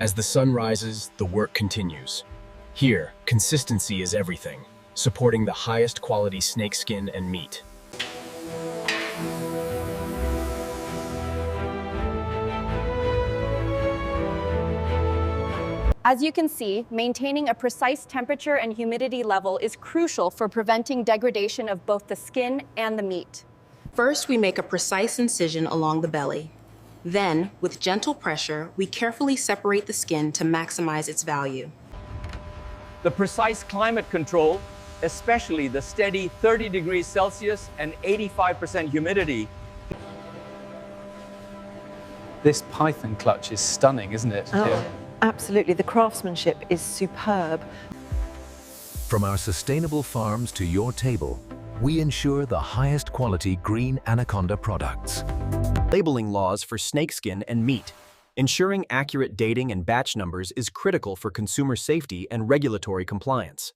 As the sun rises, the work continues. Here, consistency is everything, supporting the highest quality snakeskin and meat. As you can see, maintaining a precise temperature and humidity level is crucial for preventing degradation of both the skin and the meat. First, we make a precise incision along the belly. Then, with gentle pressure, we carefully separate the skin to maximize its value. The precise climate control, especially the steady 30 degrees Celsius and 85% humidity. This python clutch is stunning, isn't it? Oh, absolutely. The craftsmanship is superb. From our sustainable farms to your table, we ensure the highest quality green anaconda products. Labeling laws for snakeskin and meat. Ensuring accurate dating and batch numbers is critical for consumer safety and regulatory compliance.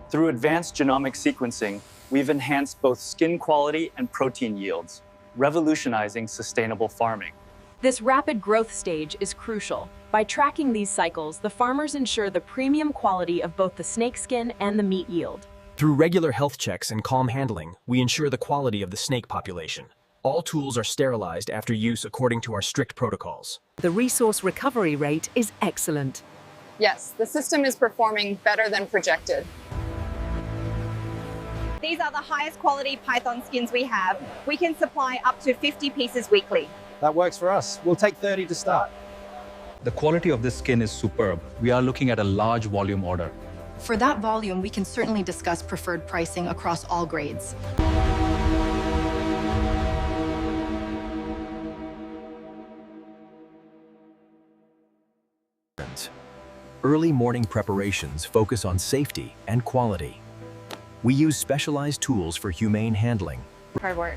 Through advanced genomic sequencing, we've enhanced both skin quality and protein yields, revolutionizing sustainable farming. This rapid growth stage is crucial. By tracking these cycles, the farmers ensure the premium quality of both the snakeskin and the meat yield. Through regular health checks and calm handling, we ensure the quality of the snake population. All tools are sterilized after use according to our strict protocols. The resource recovery rate is excellent. Yes, the system is performing better than projected. These are the highest quality python skins we have. We can supply up to 50 pieces weekly. That works for us. We'll take 30 to start. The quality of this skin is superb. We are looking at a large volume order. For that volume, we can certainly discuss preferred pricing across all grades. Early morning preparations focus on safety and quality. We use specialized tools for humane handling. Hard work.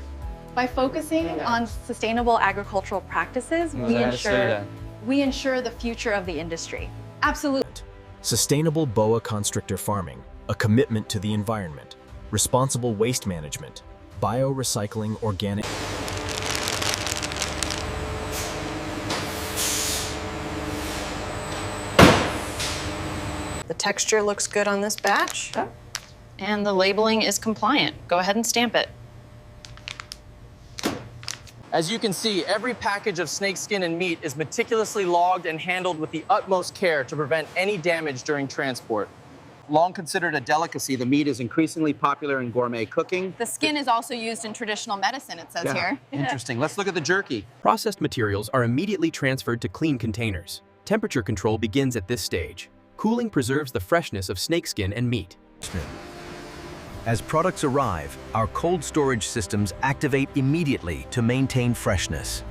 By focusing on sustainable agricultural practices, we ensure the future of the industry. Absolutely. Sustainable boa constrictor farming, a commitment to the environment, responsible waste management, biorecycling organic. The texture looks good on this batch, and the labeling is compliant. Go ahead and stamp it. As you can see, every package of snakeskin and meat is meticulously logged and handled with the utmost care to prevent any damage during transport. Long considered a delicacy, the meat is increasingly popular in gourmet cooking. The skin is also used in traditional medicine, it says here. Interesting. Let's look at the jerky. Processed materials are immediately transferred to clean containers. Temperature control begins at this stage. Cooling preserves the freshness of snakeskin and meat. As products arrive, our cold storage systems activate immediately to maintain freshness.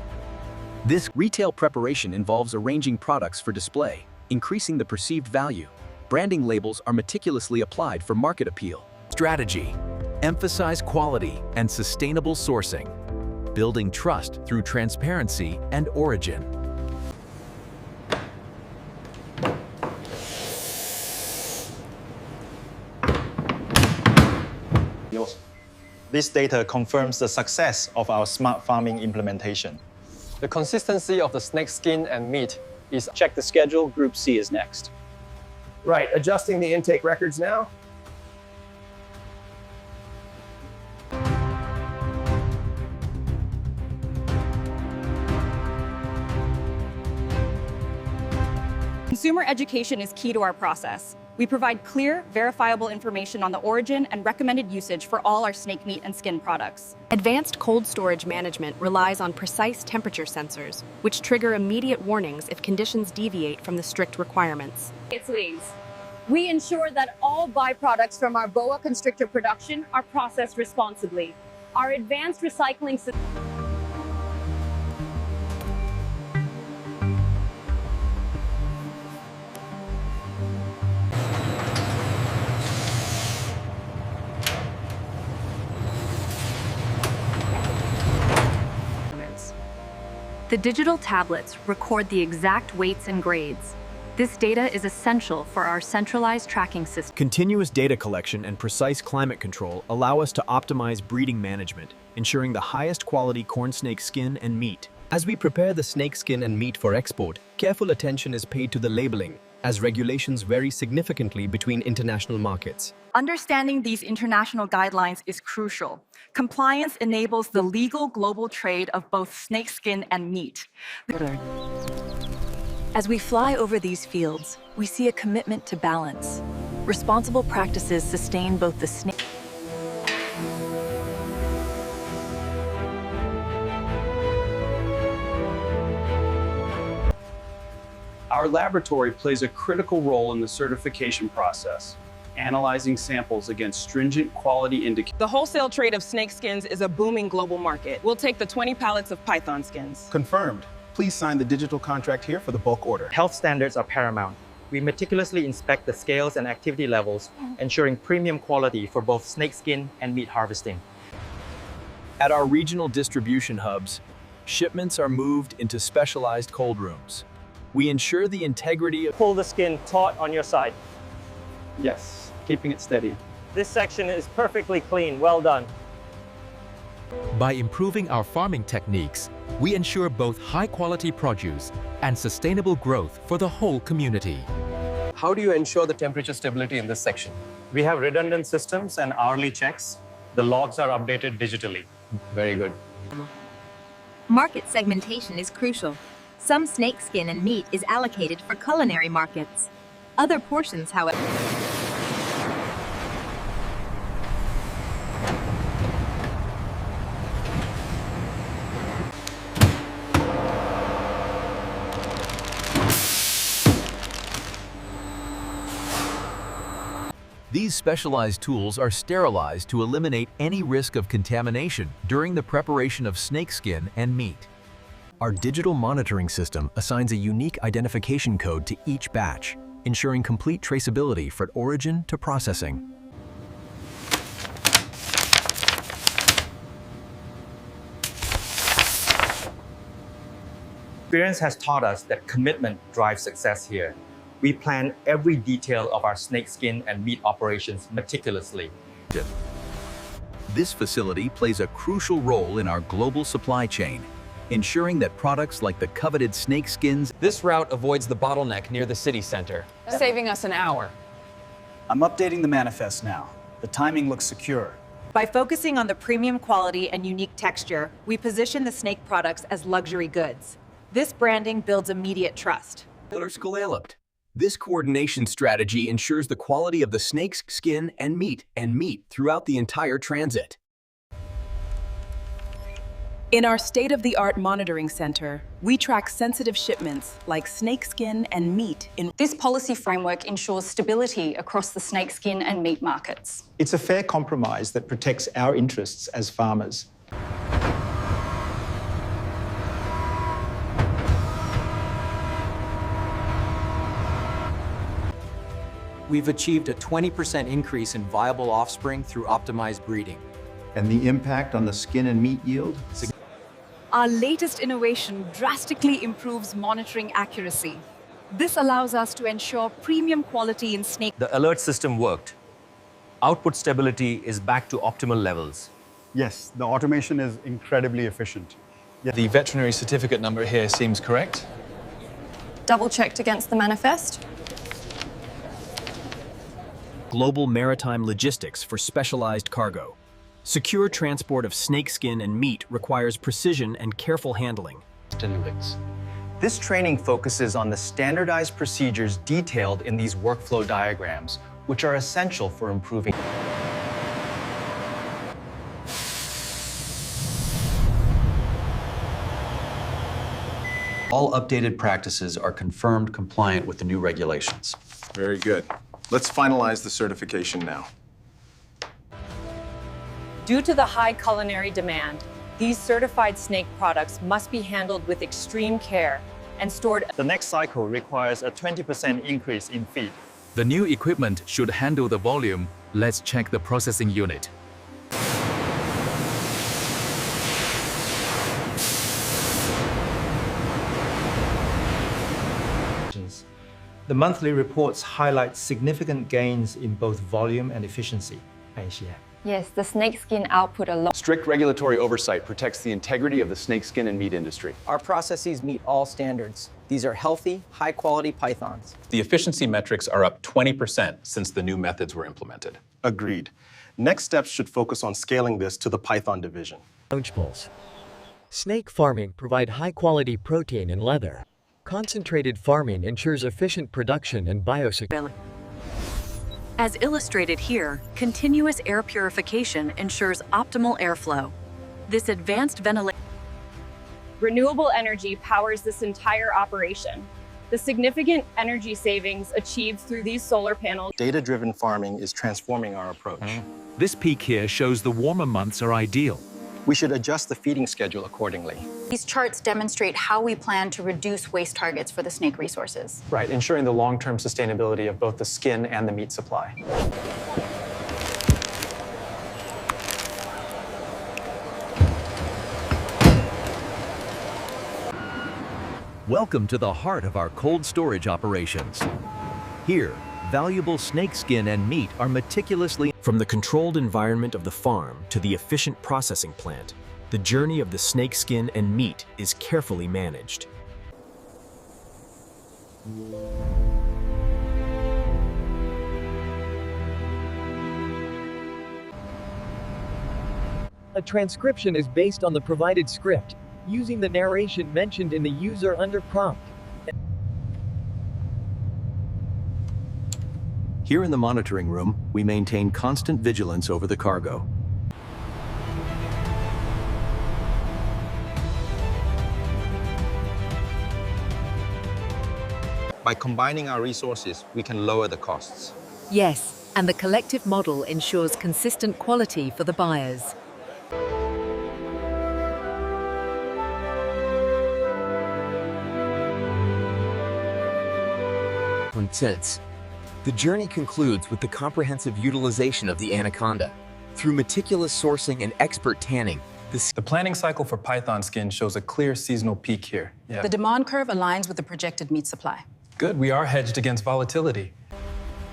This retail preparation involves arranging products for display, increasing the perceived value. Branding labels are meticulously applied for market appeal. Strategy: emphasize quality and sustainable sourcing, building trust through transparency and origin. This data confirms the success of our smart farming implementation. The consistency of the snakeskin and meat is check the schedule. Group C is next. Right, adjusting the intake records now. Consumer education is key to our process. We provide clear, verifiable information on the origin and recommended usage for all our snake meat and skin products. Advanced cold storage management relies on precise temperature sensors, which trigger immediate warnings if conditions deviate from the strict requirements. We ensure that all byproducts from our boa constrictor production are processed responsibly. Our advanced recycling system. The digital tablets record the exact weights and grades. This data is essential for our centralized tracking system. Continuous data collection and precise climate control allow us to optimize breeding management, ensuring the highest quality corn snake skin and meat. As we prepare the snakeskin and meat for export, careful attention is paid to the labeling, as regulations vary significantly between international markets. Understanding these international guidelines is crucial. Compliance enables the legal global trade of both snakeskin and meat. As we fly over these fields, we see a commitment to balance. Responsible practices sustain both the snake. Our laboratory plays a critical role in the certification process, analyzing samples against stringent quality indicators. The wholesale trade of snake skins is a booming global market. We'll take the 20 pallets of python skins. Confirmed. Please sign the digital contract here for the bulk order. Health standards are paramount. We meticulously inspect the scales and activity levels, ensuring premium quality for both snakeskin and meat harvesting. At our regional distribution hubs, shipments are moved into specialized cold rooms. We ensure the integrity of... Pull the skin taut on your side. Yes, keeping it steady. This section is perfectly clean. Well done. By improving our farming techniques, we ensure both high-quality produce and sustainable growth for the whole community. How do you ensure the temperature stability in this section? We have redundant systems and hourly checks. The logs are updated digitally. Very good. Market segmentation is crucial. Some snakeskin and meat is allocated for culinary markets. Other portions, however... These specialized tools are sterilized to eliminate any risk of contamination during the preparation of snakeskin and meat. Our digital monitoring system assigns a unique identification code to each batch, ensuring complete traceability from origin to processing. Experience has taught us that commitment drives success here. We plan every detail of our snakeskin and meat operations meticulously. This facility plays a crucial role in our global supply chain, ensuring that products like the coveted snakeskins... This route avoids the bottleneck near the city center, saving us an hour. I'm updating the manifest now. The timing looks secure. By focusing on the premium quality and unique texture, we position the snake products as luxury goods. This branding builds immediate trust. This coordination strategy ensures the quality of the snake's skin and meat throughout the entire transit. In our state-of-the-art monitoring center, we track sensitive shipments like snakeskin and meat. This policy framework ensures stability across the snakeskin and meat markets. It's a fair compromise that protects our interests as farmers. We've achieved a 20% increase in viable offspring through optimized breeding. And the impact on the skin and meat yield? Our latest innovation drastically improves monitoring accuracy. This allows us to ensure premium quality in snake. The alert system worked. Output stability is back to optimal levels. Yes, the automation is incredibly efficient. The veterinary certificate number here seems correct. Double-checked against the manifest. Global maritime logistics for specialized cargo. Secure transport of snakeskin and meat requires precision and careful handling. This training focuses on the standardized procedures detailed in these workflow diagrams, which are essential for improving. All updated practices are confirmed compliant with the new regulations. Very good. Let's finalize the certification now. Due to the high culinary demand, these certified snake products must be handled with extreme care and stored. The next cycle requires a 20% increase in feed. The new equipment should handle the volume. Let's check the processing unit. The monthly reports highlight significant gains in both volume and efficiency. 感谢。Yes, the snakeskin output alone. Strict regulatory oversight protects the integrity of the snakeskin and meat industry. Our processes meet all standards. These are healthy, high-quality pythons. The efficiency metrics are up 20% since the new methods were implemented. Agreed. Next steps should focus on scaling this to the python division. Poachables. Snake farming provide high-quality protein and leather. Concentrated farming ensures efficient production and biosecurity. As illustrated here, continuous air purification ensures optimal airflow. This advanced ventilation. Renewable energy powers this entire operation. The significant energy savings achieved through these solar panels. Data-driven farming is transforming our approach. This peak here shows the warmer months are ideal. We should adjust the feeding schedule accordingly. These charts demonstrate how we plan to reduce waste targets for the snake resources. Right, ensuring the long-term sustainability of both the skin and the meat supply. Welcome to the heart of our cold storage operations. Here, valuable snakeskin and meat are meticulously... From the controlled environment of the farm to the efficient processing plant, the journey of the snakeskin and meat is carefully managed. A transcription is based on the provided script, using the narration mentioned in the user under prompt. Here in the monitoring room, we maintain constant vigilance over the cargo. By combining our resources, we can lower the costs. Yes, and the collective model ensures consistent quality for the buyers. The journey concludes with the comprehensive utilization of the anaconda. Through meticulous sourcing and expert tanning, the planning cycle for python skin shows a clear seasonal peak here. The demand curve aligns with the projected meat supply. Good, we are hedged against volatility.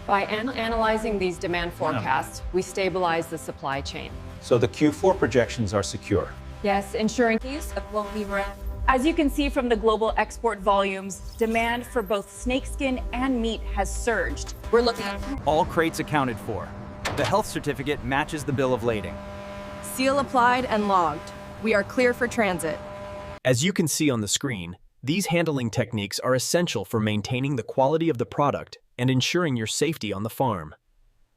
By analyzing these demand forecasts, we stabilize the supply chain. So the Q4 projections are secure. Yes, ensuring use of won't be run. As you can see from the global export volumes, demand for both snakeskin and meat has surged. We're looking at all crates accounted for. The health certificate matches the bill of lading. Seal applied and logged. We are clear for transit. As you can see on the screen, these handling techniques are essential for maintaining the quality of the product and ensuring your safety on the farm.